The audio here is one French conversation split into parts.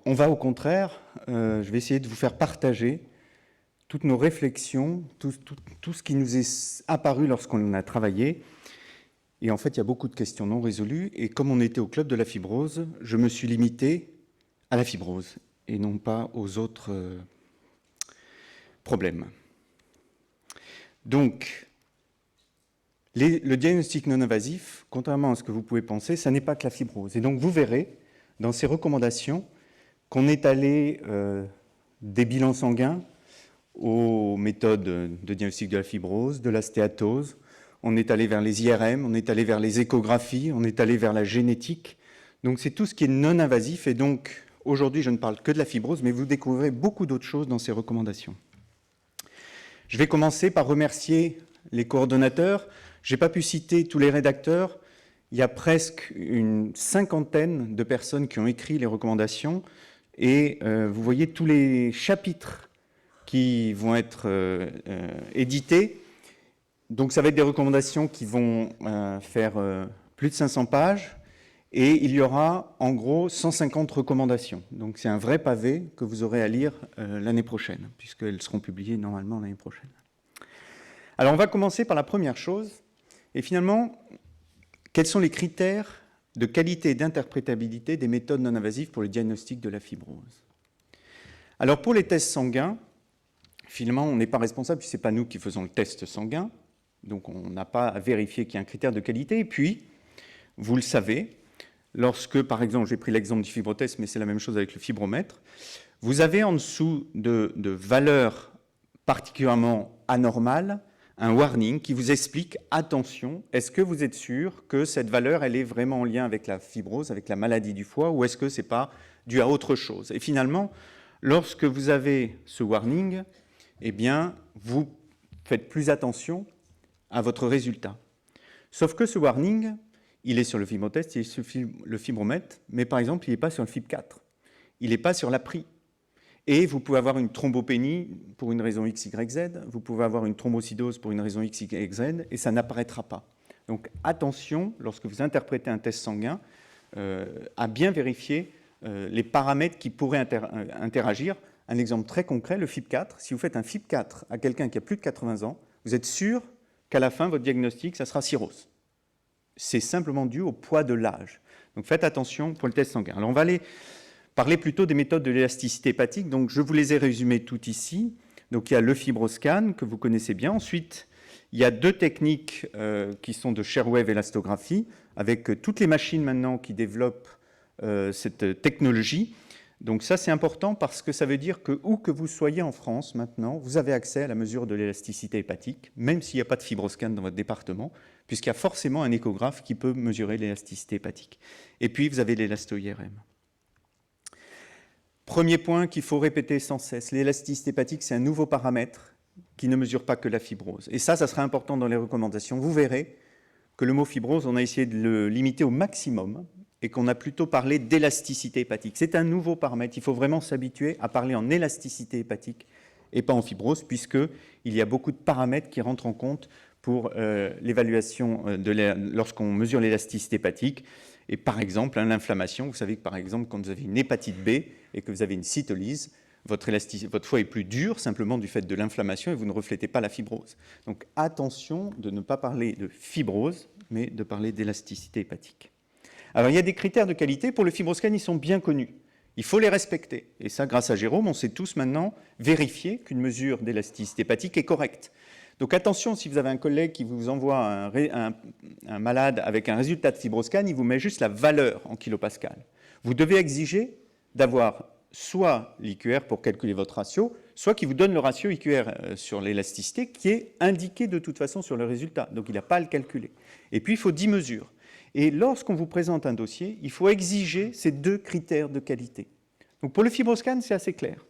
on va au contraire, je vais essayer de vous faire partager toutes nos réflexions, tout ce qui nous est apparu lorsqu'on a travaillé. Et en fait, il y a beaucoup de questions non résolues. Et comme on était au Club de la fibrose, je me suis limité à la fibrose et non pas aux autres problèmes. Donc, le diagnostic non invasif, contrairement à ce que vous pouvez penser, ça n'est pas que la fibrose. Et donc, vous verrez dans ces recommandations qu'on est allé des bilans sanguins aux méthodes de diagnostic de la fibrose, de la stéatose, on est allé vers les IRM, on est allé vers les échographies, on est allé vers la génétique. Donc c'est tout ce qui est non invasif, et donc aujourd'hui je ne parle que de la fibrose, mais vous découvrirez beaucoup d'autres choses dans ces recommandations. Je vais commencer par remercier les coordonnateurs. Je n'ai pas pu citer tous les rédacteurs. Il y a presque une cinquantaine de personnes qui ont écrit les recommandations, et vous voyez tous les chapitres qui vont être édités. Donc ça va être des recommandations qui vont faire plus de 500 pages, et il y aura en gros 150 recommandations. Donc c'est un vrai pavé que vous aurez à lire l'année prochaine, puisqu'elles seront publiées normalement l'année prochaine. Alors on va commencer par la première chose, et finalement, quels sont les critères de qualité et d'interprétabilité des méthodes non invasives pour le diagnostic de la fibrose? Alors pour les tests sanguins, finalement on n'est pas responsable, puisque ce n'est pas nous qui faisons le test sanguin, donc on n'a pas à vérifier qu'il y a un critère de qualité. Et puis, vous le savez, lorsque, par exemple, j'ai pris l'exemple du fibrotest, mais c'est la même chose avec le fibromètre, vous avez en dessous de valeurs particulièrement anormales un warning qui vous explique, attention, est-ce que vous êtes sûr que cette valeur, elle est vraiment en lien avec la fibrose, avec la maladie du foie, ou est-ce que ce n'est pas dû à autre chose? Et finalement, lorsque vous avez ce warning, eh bien, vous faites plus attention à votre résultat. Sauf que ce warning, il est sur le fibrotest, il est sur le fibromètre, mais par exemple, il n'est pas sur le FIB4, il n'est pas sur l'APRI. Et vous pouvez avoir une thrombopénie pour une raison X, Y, Z, vous pouvez avoir une thrombocytose pour une raison X, Y, Z, et ça n'apparaîtra pas. Donc attention, lorsque vous interprétez un test sanguin, à bien vérifier les paramètres qui pourraient interagir. Un exemple très concret, le FIB4. Si vous faites un FIB4 à quelqu'un qui a plus de 80 ans, vous êtes sûr qu'à la fin, votre diagnostic, ça sera cirrhose. C'est simplement dû au poids de l'âge. Donc faites attention pour le test sanguin. Alors on va aller parler plutôt des méthodes de l'élasticité hépatique. Donc je vous les ai résumées toutes ici. Donc il y a le FibroScan que vous connaissez bien. Ensuite, il y a deux techniques qui sont de Sharewave élastographie, avec toutes les machines maintenant qui développent cette technologie. Donc ça, c'est important parce que ça veut dire que où que vous soyez en France maintenant, vous avez accès à la mesure de l'élasticité hépatique, même s'il n'y a pas de fibroscan dans votre département, puisqu'il y a forcément un échographe qui peut mesurer l'élasticité hépatique. Et puis, vous avez l'élasto-IRM. Premier point qu'il faut répéter sans cesse, l'élasticité hépatique, c'est un nouveau paramètre qui ne mesure pas que la fibrose. Et ça sera important dans les recommandations. Vous verrez que le mot fibrose, on a essayé de le limiter au maximum, et qu'on a plutôt parlé d'élasticité hépatique. C'est un nouveau paramètre. Il faut vraiment s'habituer à parler en élasticité hépatique et pas en fibrose, puisqu'il y a beaucoup de paramètres qui rentrent en compte pour l'évaluation lorsqu'on mesure l'élasticité hépatique. Et par exemple, l'inflammation, vous savez que par exemple, quand vous avez une hépatite B et que vous avez une cytolyse, votre foie est plus dur simplement du fait de l'inflammation et vous ne reflétez pas la fibrose. Donc attention de ne pas parler de fibrose, mais de parler d'élasticité hépatique. Alors, il y a des critères de qualité. Pour le FibroScan, ils sont bien connus. Il faut les respecter. Et ça, grâce à Jérôme, on sait tous maintenant vérifier qu'une mesure d'élasticité hépatique est correcte. Donc, attention, si vous avez un collègue qui vous envoie un malade avec un résultat de FibroScan, il vous met juste la valeur en kilopascal. Vous devez exiger d'avoir soit l'IQR pour calculer votre ratio, soit qu'il vous donne le ratio IQR sur l'élasticité qui est indiqué de toute façon sur le résultat. Donc, il n'a pas à le calculer. Et puis, il faut 10 mesures. Et lorsqu'on vous présente un dossier, il faut exiger ces deux critères de qualité. Donc pour le FibroScan, c'est assez clair.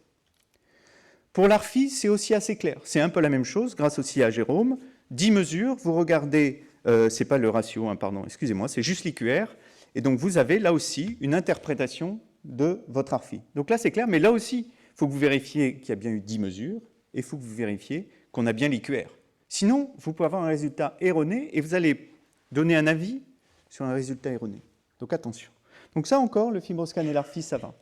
Pour l'ARFI, c'est aussi assez clair. C'est un peu la même chose, grâce aussi à Jérôme. 10 mesures, vous regardez, c'est pas le ratio, hein, pardon, excusez-moi, c'est juste l'IQR. Et donc vous avez là aussi une interprétation de votre ARFI. Donc là, c'est clair, mais là aussi, il faut que vous vérifiez qu'il y a bien eu 10 mesures et il faut que vous vérifiez qu'on a bien l'IQR. Sinon, vous pouvez avoir un résultat erroné et vous allez donner un avis sur un résultat erroné. Donc attention. Donc ça encore, le FibroScan et l'ARFI, ça va.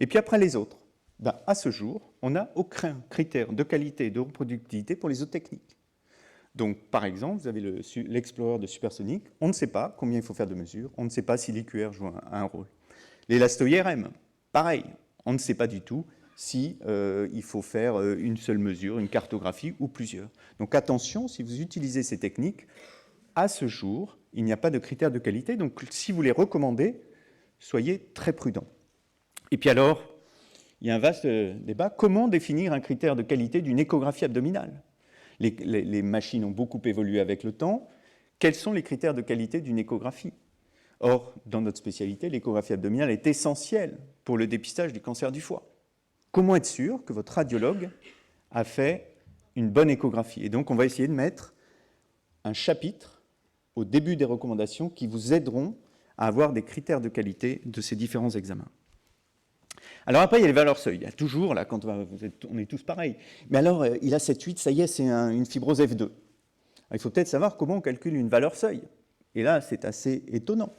Et puis après les autres, ben, à ce jour, on n'a aucun critère de qualité et de reproductibilité pour les autres techniques. Donc, par exemple, vous avez l'Explorer de Supersonic, on ne sait pas combien il faut faire de mesures, on ne sait pas si l'IQR joue un rôle. L'Elasto-IRM, pareil, on ne sait pas du tout si il faut faire une seule mesure, une cartographie ou plusieurs. Donc attention, si vous utilisez ces techniques, à ce jour, il n'y a pas de critères de qualité, donc si vous les recommandez, soyez très prudents. Et puis alors, il y a un vaste débat, comment définir un critère de qualité d'une échographie abdominale ? Les machines ont beaucoup évolué avec le temps. Quels sont les critères de qualité d'une échographie ? Or, dans notre spécialité, l'échographie abdominale est essentielle pour le dépistage du cancer du foie. Comment être sûr que votre radiologue a fait une bonne échographie? Et donc, on va essayer de mettre un chapitre au début des recommandations qui vous aideront à avoir des critères de qualité de ces différents examens. Alors après, il y a les valeurs seuil. Il y a toujours, là, quand on est tous pareils. Mais alors, il a 7,8, ça y est, c'est une fibrose F2. Alors, il faut peut-être savoir comment on calcule une valeur seuil. Et là, c'est assez étonnant.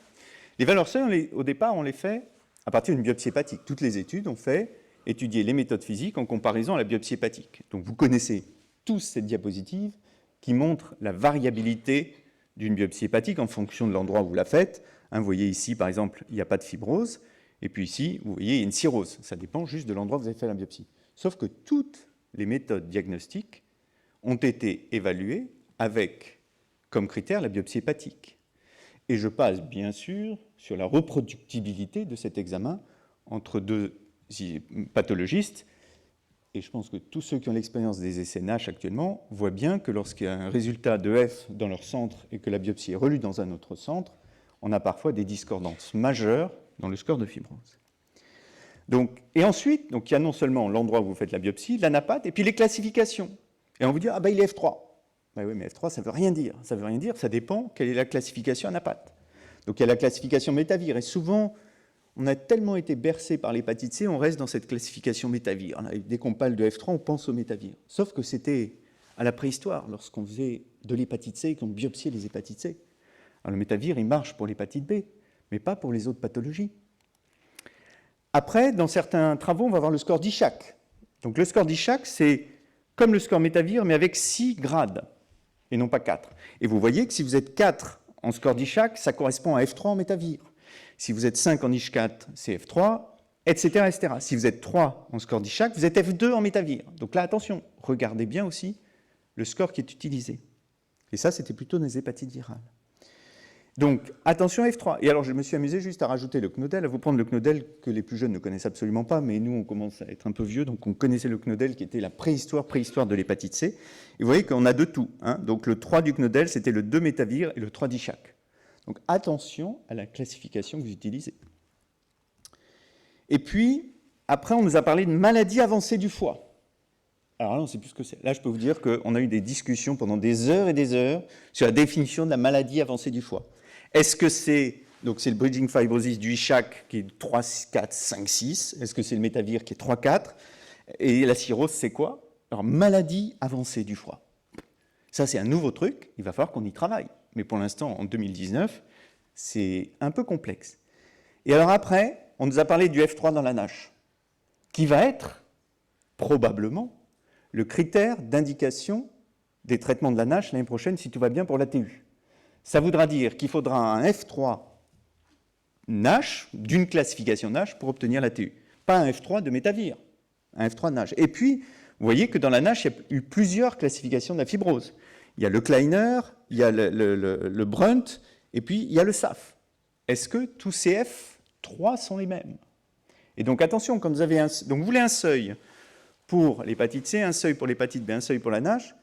Les valeurs seuil, au départ, on les fait à partir d'une biopsie hépatique. Toutes les études ont fait étudier les méthodes physiques en comparaison à la biopsie hépatique. Donc vous connaissez tous cette diapositive qui montre la variabilité d'une biopsie hépatique en fonction de l'endroit où vous la faites. Vous voyez ici, par exemple, il n'y a pas de fibrose. Et puis ici, vous voyez, il y a une cirrhose. Ça dépend juste de l'endroit où vous avez fait la biopsie. Sauf que toutes les méthodes diagnostiques ont été évaluées avec comme critère la biopsie hépatique. Et je passe bien sûr sur la reproductibilité de cet examen entre deux pathologistes. Et je pense que tous ceux qui ont l'expérience des essais NASH actuellement voient bien que lorsqu'il y a un résultat de F dans leur centre et que la biopsie est relue dans un autre centre, on a parfois des discordances majeures dans le score de fibrose. Donc, et ensuite, donc, il y a non seulement l'endroit où vous faites la biopsie, l'anapath, et puis les classifications. Et on vous dit, ah ben il est F3. Ben oui, mais F3, ça ne veut rien dire. Ça ne veut rien dire, ça dépend quelle est la classification anapath. Donc il y a la classification métavir. Et souvent, on a tellement été bercé par l'hépatite C, on reste dans cette classification métavir. Dès qu'on parle de F3, on pense au métavir. Sauf que c'était à la préhistoire, lorsqu'on faisait de l'hépatite C et qu'on biopsiait les hépatites C. Alors le métavir, il marche pour l'hépatite B, mais pas pour les autres pathologies. Après, dans certains travaux, on va voir le score d'Ishak. Donc le score d'Ishak, c'est comme le score métavir, mais avec 6 grades, et non pas 4. Et vous voyez que si vous êtes 4 en score d'Ishak, ça correspond à F3 en métavir. Si vous êtes 5 en Ishak, c'est F3, etc., etc. Si vous êtes 3 en score d'Ishak, vous êtes F2 en métavir. Donc là, attention, regardez bien aussi le score qui est utilisé. Et ça, c'était plutôt dans les hépatites virales. Donc, attention à F3. Et alors, je me suis amusé juste à rajouter le CNODEL, à vous prendre le CNODEL que les plus jeunes ne connaissent absolument pas, mais nous, on commence à être un peu vieux, donc on connaissait le CNODEL qui était la préhistoire de l'hépatite C. Et vous voyez qu'on a de tout. Donc, le 3 du CNODEL, c'était le 2 métavir et le 3 d'Ishak. Donc, attention à la classification que vous utilisez. Et puis, après, on nous a parlé de maladie avancée du foie. Alors là, on ne sait plus ce que c'est. Là, je peux vous dire qu'on a eu des discussions pendant des heures et des heures sur la définition de la maladie avancée du foie. Est-ce que c'est le bridging fibrosis du Ishak qui est 3, 4, 5, 6? Est-ce que c'est le métavir qui est 3, 4? Et la cirrhose, c'est quoi? Alors, maladie avancée du foie. Ça, c'est un nouveau truc. Il va falloir qu'on y travaille. Mais pour l'instant, en 2019, c'est un peu complexe. Et alors après, on nous a parlé du F3 dans la NASH, qui va être probablement le critère d'indication des traitements de la NASH l'année prochaine, si tout va bien pour l'ATU. Ça voudra dire qu'il faudra un F3 NASH, d'une classification NASH, pour obtenir l'ATU. Pas un F3 de métavir, un F3 NASH. Et puis, vous voyez que dans la NASH, il y a eu plusieurs classifications de la fibrose. Il y a le Kleiner, il y a le Brunt, et puis il y a le SAF. Est-ce que tous ces F3 sont les mêmes? Et donc, attention, quand vous avez donc vous voulez un seuil pour l'hépatite C, un seuil pour l'hépatite B, un seuil pour la NASH,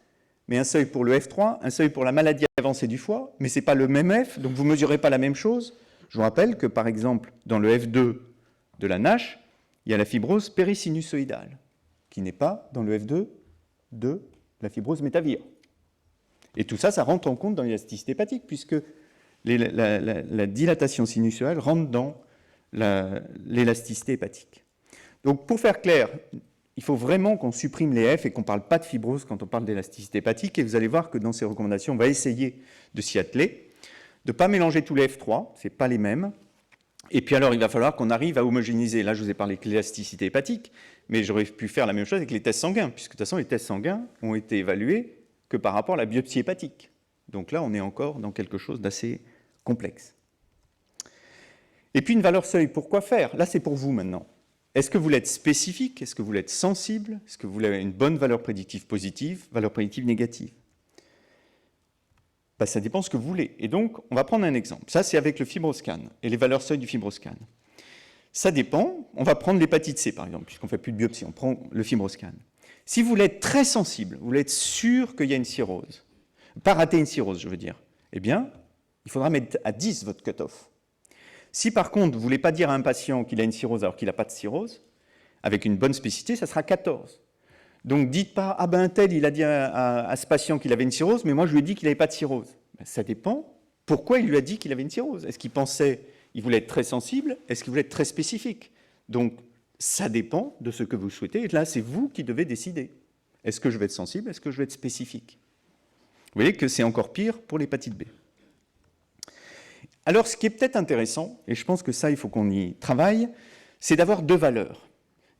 mais un seuil pour le F3, un seuil pour la maladie avancée du foie, mais ce n'est pas le même F, donc vous ne mesurez pas la même chose. Je vous rappelle que, par exemple, dans le F2 de la NASH, il y a la fibrose périsinusoïdale, qui n'est pas dans le F2 de la fibrose métavir. Et tout ça, ça rentre en compte dans l'élasticité hépatique, puisque la dilatation sinusoïdale rentre dans l'élasticité hépatique. Donc, pour faire clair, il faut vraiment qu'on supprime les F et qu'on ne parle pas de fibrose quand on parle d'élasticité hépatique. Et vous allez voir que dans ces recommandations, on va essayer de s'y atteler, de ne pas mélanger tous les F3, ce n'est pas les mêmes. Et puis alors, il va falloir qu'on arrive à homogénéiser. Là, je vous ai parlé de l'élasticité hépatique, mais j'aurais pu faire la même chose avec les tests sanguins, puisque de toute façon, les tests sanguins ont été évalués que par rapport à la biopsie hépatique. Donc là, on est encore dans quelque chose d'assez complexe. Et puis une valeur seuil, pourquoi faire? Là, c'est pour vous maintenant. Est-ce que vous voulez être spécifique? Est-ce que vous voulez être sensible? Est-ce que vous voulez une bonne valeur prédictive positive, valeur prédictive négative? Ben, ça dépend de ce que vous voulez. Et donc, on va prendre un exemple. Ça, c'est avec le FibroScan et les valeurs seuil du FibroScan. Ça dépend. On va prendre l'hépatite C, par exemple, puisqu'on ne fait plus de biopsie. On prend le FibroScan. Si vous voulez être très sensible, vous voulez être sûr qu'il y a une cirrhose, pas rater une cirrhose, je veux dire, eh bien, il faudra mettre à 10 votre cutoff. Si par contre, vous ne voulez pas dire à un patient qu'il a une cirrhose alors qu'il n'a pas de cirrhose, avec une bonne spécificité, ça sera 14. Donc dites pas, ah ben tel, il a dit à ce patient qu'il avait une cirrhose, mais moi je lui ai dit qu'il n'avait pas de cirrhose. Ben, ça dépend. Pourquoi il lui a dit qu'il avait une cirrhose? Est-ce qu'il pensait, il voulait être très sensible? Est-ce qu'il voulait être très spécifique? Donc ça dépend de ce que vous souhaitez. Et là, c'est vous qui devez décider. Est-ce que je vais être sensible? Est-ce que je vais être spécifique? Vous voyez que c'est encore pire pour l'hépatite B. Alors, ce qui est peut-être intéressant, et je pense que ça, il faut qu'on y travaille, c'est d'avoir deux valeurs.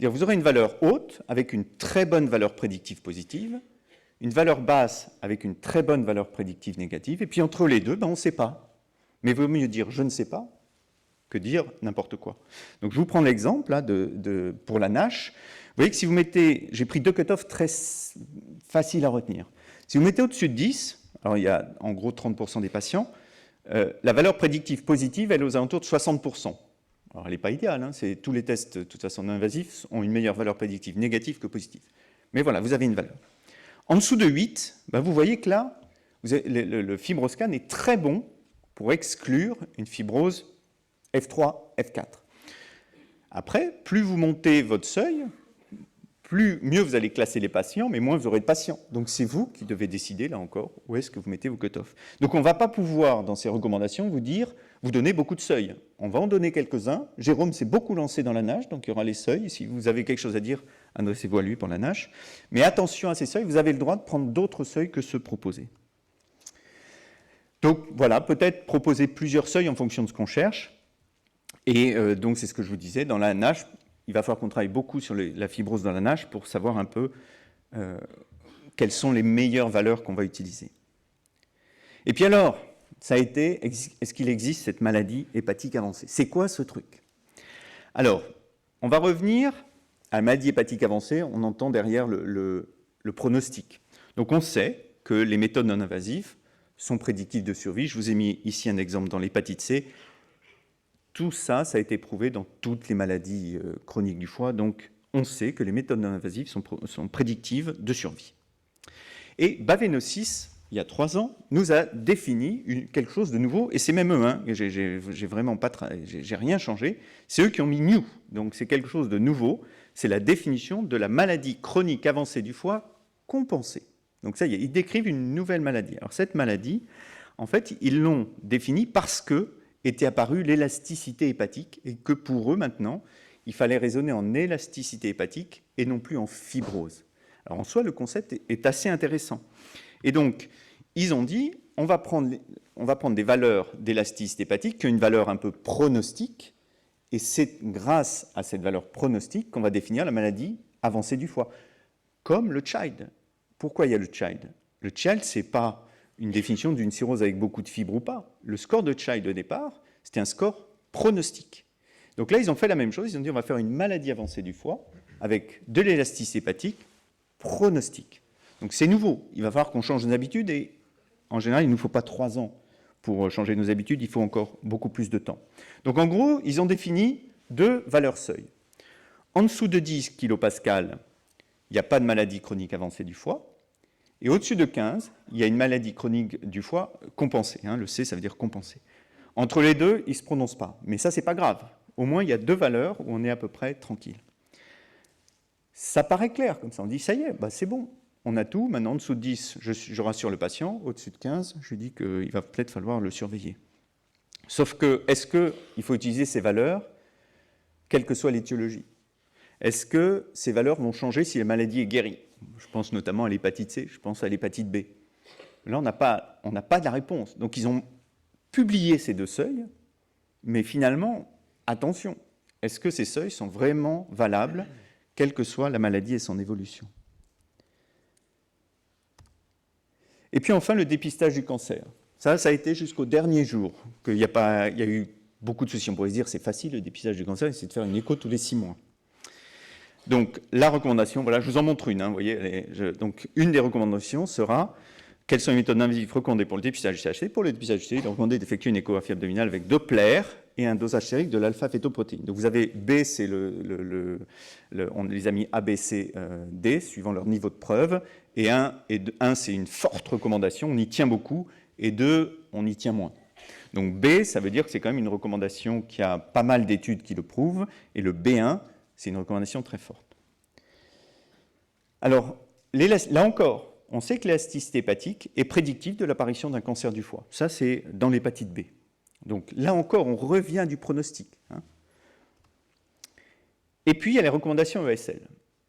Vous aurez une valeur haute avec une très bonne valeur prédictive positive, une valeur basse avec une très bonne valeur prédictive négative, et puis entre les deux, ben, on ne sait pas. Mais il vaut mieux dire « je ne sais pas » que dire n'importe quoi. Donc je vous prends l'exemple là, pour la NASH. Vous voyez que si vous mettez, j'ai pris deux cutoffs très faciles à retenir. Si vous mettez au-dessus de 10, alors il y a en gros 30% des patients, la valeur prédictive positive, elle est aux alentours de 60%. Alors elle n'est pas idéale, hein, tous les tests de toute façon non invasifs ont une meilleure valeur prédictive négative que positive. Mais voilà, vous avez une valeur. En dessous de 8, ben vous voyez que là, le FibroScan est très bon pour exclure une fibrose F3, F4. Après, plus vous montez votre seuil, mieux vous allez classer les patients, mais moins vous aurez de patients. Donc c'est vous qui devez décider, là encore, où est-ce que vous mettez vos cutoffs. Donc on ne va pas pouvoir, dans ces recommandations, vous donner beaucoup de seuils. On va en donner quelques-uns. Jérôme s'est beaucoup lancé dans la NASH, donc il y aura les seuils. Si vous avez quelque chose à dire, adressez-vous à lui pour la NASH. Mais attention à ces seuils, vous avez le droit de prendre d'autres seuils que ceux proposés. Donc voilà, peut-être proposer plusieurs seuils en fonction de ce qu'on cherche. Et donc c'est ce que je vous disais, dans la NASH, il va falloir qu'on travaille beaucoup sur la fibrose dans la NASH pour savoir un peu quelles sont les meilleures valeurs qu'on va utiliser. Et puis alors, ça a été, est-ce qu'il existe cette maladie hépatique avancée? C'est quoi ce truc? Alors, on va revenir à la maladie hépatique avancée, on entend derrière le pronostic. Donc on sait que les méthodes non invasives sont prédictives de survie. Je vous ai mis ici un exemple dans l'hépatite C. Tout ça, ça a été prouvé dans toutes les maladies chroniques du foie. Donc, on sait que les méthodes non invasives sont prédictives de survie. Et Baveno-6, il y a 3 ans, nous a défini quelque chose de nouveau. Et c'est même eux, hein, j'ai vraiment pas, j'ai rien changé. C'est eux qui ont mis new. Donc, c'est quelque chose de nouveau. C'est la définition de la maladie chronique avancée du foie compensée. Donc, ça y est, ils décrivent une nouvelle maladie. Alors, cette maladie, en fait, ils l'ont définie parce que était apparue l'élasticité hépatique et que pour eux, maintenant, il fallait raisonner en élasticité hépatique et non plus en fibrose. Alors en soi, le concept est assez intéressant. Et donc, ils ont dit, on va prendre des valeurs d'élasticité hépatique qui ont une valeur un peu pronostique, et c'est grâce à cette valeur pronostique qu'on va définir la maladie avancée du foie, comme le CHILD. Pourquoi il y a le CHILD? Le CHILD, ce n'est pas une définition d'une cirrhose avec beaucoup de fibres ou pas. Le score de CHILD au départ, c'était un score pronostique. Donc là, ils ont fait la même chose. Ils ont dit on va faire une maladie avancée du foie avec de l'élasticité hépatique pronostique. Donc c'est nouveau. Il va falloir qu'on change nos habitudes et en général, il ne nous faut pas 3 ans pour changer nos habitudes. Il faut encore beaucoup plus de temps. Donc en gros, ils ont défini 2 valeurs seuil. En dessous de 10 kPa, il n'y a pas de maladie chronique avancée du foie. Et au-dessus de 15, il y a une maladie chronique du foie compensée. Hein, le C, ça veut dire compensée. Entre les deux, ils ne se prononcent pas. Mais ça, ce n'est pas grave. Au moins, il y a 2 valeurs où on est à peu près tranquille. Ça paraît clair, comme ça. On dit, ça y est, bah, c'est bon. On a tout. Maintenant, en dessous de 10, je rassure le patient. Au-dessus de 15, je lui dis qu'il va peut-être falloir le surveiller. Sauf que, est-ce qu'il faut utiliser ces valeurs, quelle que soit l'étiologie? Est-ce que ces valeurs vont changer si la maladie est guérie? Je pense notamment à l'hépatite C, je pense à l'hépatite B. Là, on n'a pas de la réponse. Donc, ils ont publié ces 2 seuils, mais finalement, attention, est-ce que ces seuils sont vraiment valables, quelle que soit la maladie et son évolution? Et puis enfin, le dépistage du cancer. Ça a été jusqu'au dernier jour qu'il y a eu beaucoup de soucis. On pourrait se dire c'est facile, le dépistage du cancer, c'est de faire une écho tous les 6 mois. Donc la recommandation, voilà, je vous en montre une. Vous voyez, donc une des recommandations sera quelles sont les méthodes invasives recommandées pour le dépistage du CHD? Pour le dépistage du CHD, il est recommandé d'effectuer une échographie abdominale avec Doppler et un dosage sérique de l'alpha-fétoprotéine. Donc vous avez B, c'est on les a mis A, B, C, D, suivant leur niveau de preuve, et 1, c'est une forte recommandation, on y tient beaucoup, et 2, on y tient moins. Donc B, ça veut dire que c'est quand même une recommandation qui a pas mal d'études qui le prouvent, et le B1, c'est une recommandation très forte. Alors, là encore, on sait que l'élasticité hépatique est prédictive de l'apparition d'un cancer du foie. Ça, c'est dans l'hépatite B. Donc là encore, on revient du pronostic. Et puis, il y a les recommandations ESL.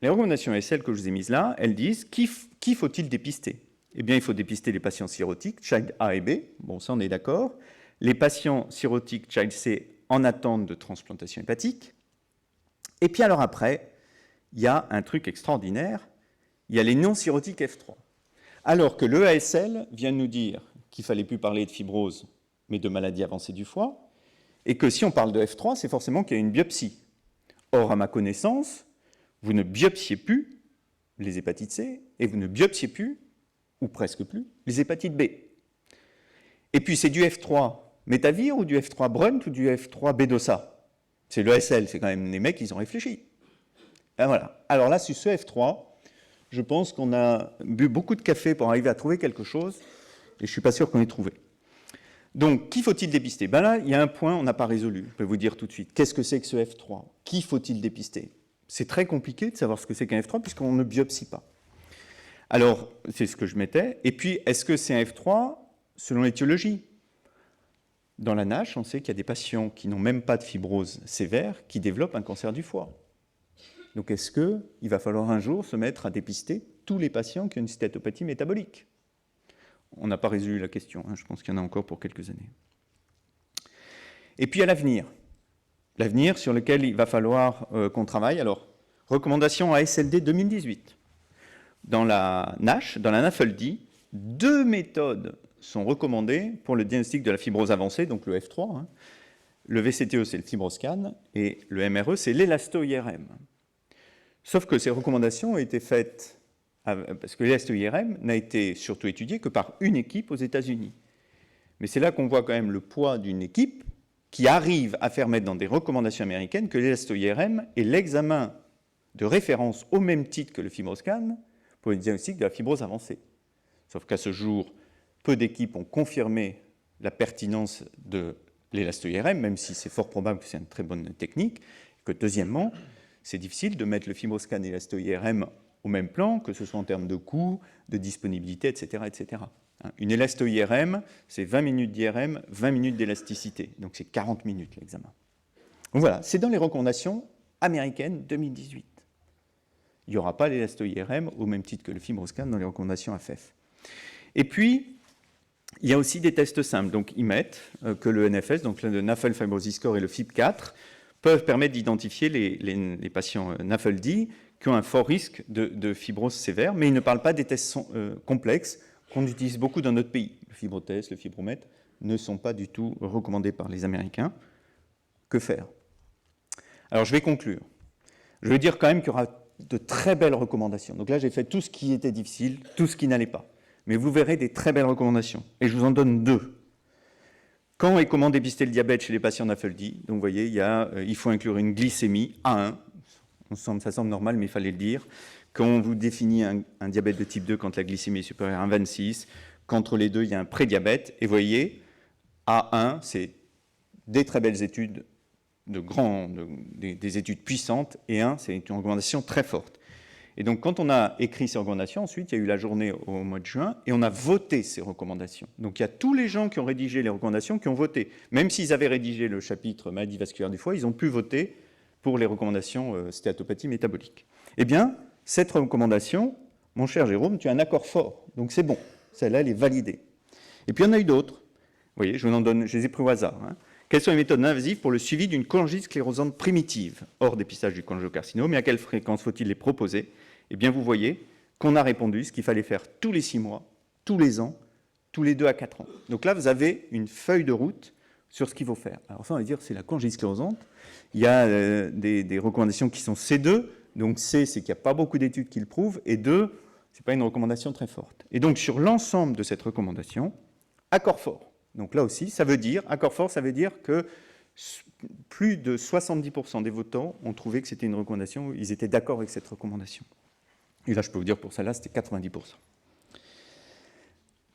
Les recommandations ESL que je vous ai mises là, elles disent qui faut-il dépister? Eh bien, il faut dépister les patients cirrhotiques, Child A et B. Bon, ça, on est d'accord. Les patients cirrhotiques, Child C, en attente de transplantation hépatique. Et puis alors après, il y a un truc extraordinaire, il y a les non-cirrhotiques F3. Alors que l'EASL vient de nous dire qu'il ne fallait plus parler de fibrose, mais de maladie avancée du foie, et que si on parle de F3, c'est forcément qu'il y a une biopsie. Or, à ma connaissance, vous ne biopsiez plus les hépatites C, et vous ne biopsiez plus, ou presque plus, les hépatites B. Et puis c'est du F3 métavir, ou du F3 Brunt, ou du F3 Bedosa. C'est l'EASL, c'est quand même les mecs, ils ont réfléchi. Et voilà. Alors là, sur ce F3, je pense qu'on a bu beaucoup de café pour arriver à trouver quelque chose, et je ne suis pas sûr qu'on ait trouvé. Donc, qui faut-il dépister? Ben là, il y a un point, on n'a pas résolu. Je peux vous dire tout de suite. Qu'est-ce que c'est que ce F3? Qui faut-il dépister? C'est très compliqué de savoir ce que c'est qu'un F3, puisqu'on ne biopsie pas. Alors, c'est ce que je mettais. Et puis, est-ce que c'est un F3 selon l'étiologie? Dans la NASH, on sait qu'il y a des patients qui n'ont même pas de fibrose sévère qui développent un cancer du foie. Donc, est-ce qu'il va falloir un jour se mettre à dépister tous les patients qui ont une stéatopathie métabolique? On n'a pas résolu la question, je pense qu'il y en a encore pour quelques années. Et puis, il y a l'avenir. L'avenir sur lequel il va falloir qu'on travaille. Alors, recommandation ASLD 2018. Dans la NASH, dans la NAFLD, 2 méthodes sont recommandées pour le diagnostic de la fibrose avancée, donc le F3. Le VCTE, c'est le FibroScan, et le MRE, c'est l'élasto-IRM. Sauf que ces recommandations ont été faites parce que l'élasto-IRM n'a été surtout étudié que par une équipe aux États-Unis. Mais c'est là qu'on voit quand même le poids d'une équipe qui arrive à faire mettre dans des recommandations américaines que l'élasto-IRM est l'examen de référence au même titre que le FibroScan pour le diagnostic de la fibrose avancée. Sauf qu'à ce jour, peu d'équipes ont confirmé la pertinence de l'élasto-IRM, même si c'est fort probable que c'est une très bonne technique, et que deuxièmement, c'est difficile de mettre le FibroScan et l'élasto-IRM au même plan, que ce soit en termes de coût, de disponibilité, etc. etc. Une élasto-IRM, c'est 20 minutes d'IRM, 20 minutes d'élasticité. Donc c'est 40 minutes l'examen. Donc voilà, c'est dans les recommandations américaines 2018. Il n'y aura pas l'élasto-IRM au même titre que le FibroScan dans les recommandations AFF. Et puis, il y a aussi des tests simples. Donc ils mettent que le NFS, donc le NAFLD Fibrosis Score et le FIB4, peuvent permettre d'identifier les patients NAFLD qui ont un fort risque de fibrose sévère, mais ils ne parlent pas des tests complexes qu'on utilise beaucoup dans notre pays. Le fibrotest, le fibromet ne sont pas du tout recommandés par les Américains. Que faire? Alors je vais conclure. Je veux dire quand même qu'il y aura de très belles recommandations. Donc là, j'ai fait tout ce qui était difficile, tout ce qui n'allait pas. Mais vous verrez des très belles recommandations. Et je vous en donne 2. Quand et comment dépister le diabète chez les patients NAFLD? Donc vous voyez, il faut inclure une glycémie A1. Ça semble normal, mais il fallait le dire. Quand on vous définit un diabète de type 2 quand la glycémie est supérieure à 1,26, qu'entre les deux, il y a un prédiabète. Et vous voyez, A1, c'est des très belles études, des études puissantes, et 1, c'est une recommandation très forte. Et donc, quand on a écrit ces recommandations, ensuite, il y a eu la journée au mois de juin, et on a voté ces recommandations. Donc, il y a tous les gens qui ont rédigé les recommandations qui ont voté. Même s'ils avaient rédigé le chapitre maladie vasculaire du foie, ils ont pu voter pour les recommandations stéatopathie métabolique. Eh bien, cette recommandation, mon cher Jérôme, tu as un accord fort, donc c'est bon. Celle-là, elle est validée. Et puis, il y en a eu d'autres. Vous voyez, je vous en donne, je les ai pris au hasard. Quelles sont les méthodes non-invasives pour le suivi d'une cholangite sclérosante primitive, hors dépistage du cholangiocarcinome, et à quelle fréquence faut-il les proposer? Eh bien, vous voyez qu'on a répondu ce qu'il fallait faire tous les 6 mois, tous les ans, tous les 2 à 4 ans. Donc là, vous avez une feuille de route sur ce qu'il faut faire. Alors ça, on va dire, c'est la cholangite sclérosante. Il y a des recommandations qui sont C2. Donc C, c'est qu'il n'y a pas beaucoup d'études qui le prouvent. Et 2, ce n'est pas une recommandation très forte. Et donc, sur l'ensemble de cette recommandation, accord fort. Donc là aussi, ça veut dire, accord fort, ça veut dire que plus de 70% des votants ont trouvé que c'était une recommandation, ils étaient d'accord avec cette recommandation. Et là, je peux vous dire, pour celle-là, c'était 90%.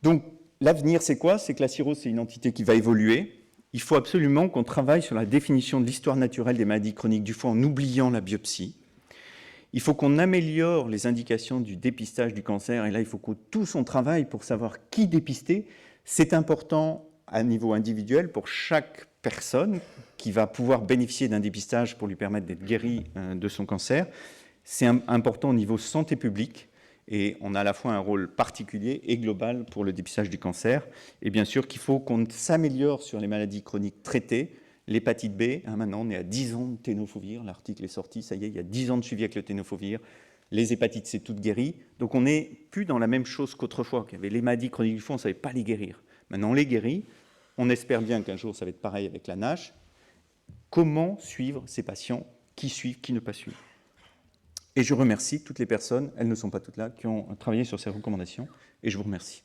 Donc, l'avenir, c'est quoi? C'est que la cirrhose, c'est une entité qui va évoluer. Il faut absolument qu'on travaille sur la définition de l'histoire naturelle des maladies chroniques du foie en oubliant la biopsie. Il faut qu'on améliore les indications du dépistage du cancer. Et là, il faut que tout son travail pour savoir qui dépister. C'est important à niveau individuel pour chaque personne qui va pouvoir bénéficier d'un dépistage pour lui permettre d'être guéri de son cancer. C'est important au niveau santé publique. Et on a à la fois un rôle particulier et global pour le dépistage du cancer. Et bien sûr qu'il faut qu'on s'améliore sur les maladies chroniques traitées. L'hépatite B, maintenant on est à 10 ans de ténofovir, l'article est sorti, ça y est, il y a 10 ans de suivi avec le ténofovir. Les hépatites, c'est toutes guéries. Donc on n'est plus dans la même chose qu'autrefois, qu'il y avait les maladies chroniques du foie, on ne savait pas les guérir. Maintenant on les guérit. On espère bien qu'un jour ça va être pareil avec la NASH. Comment suivre ces patients? Qui suivent, qui ne pas suivre? Et je remercie toutes les personnes, elles ne sont pas toutes là, qui ont travaillé sur ces recommandations, et je vous remercie.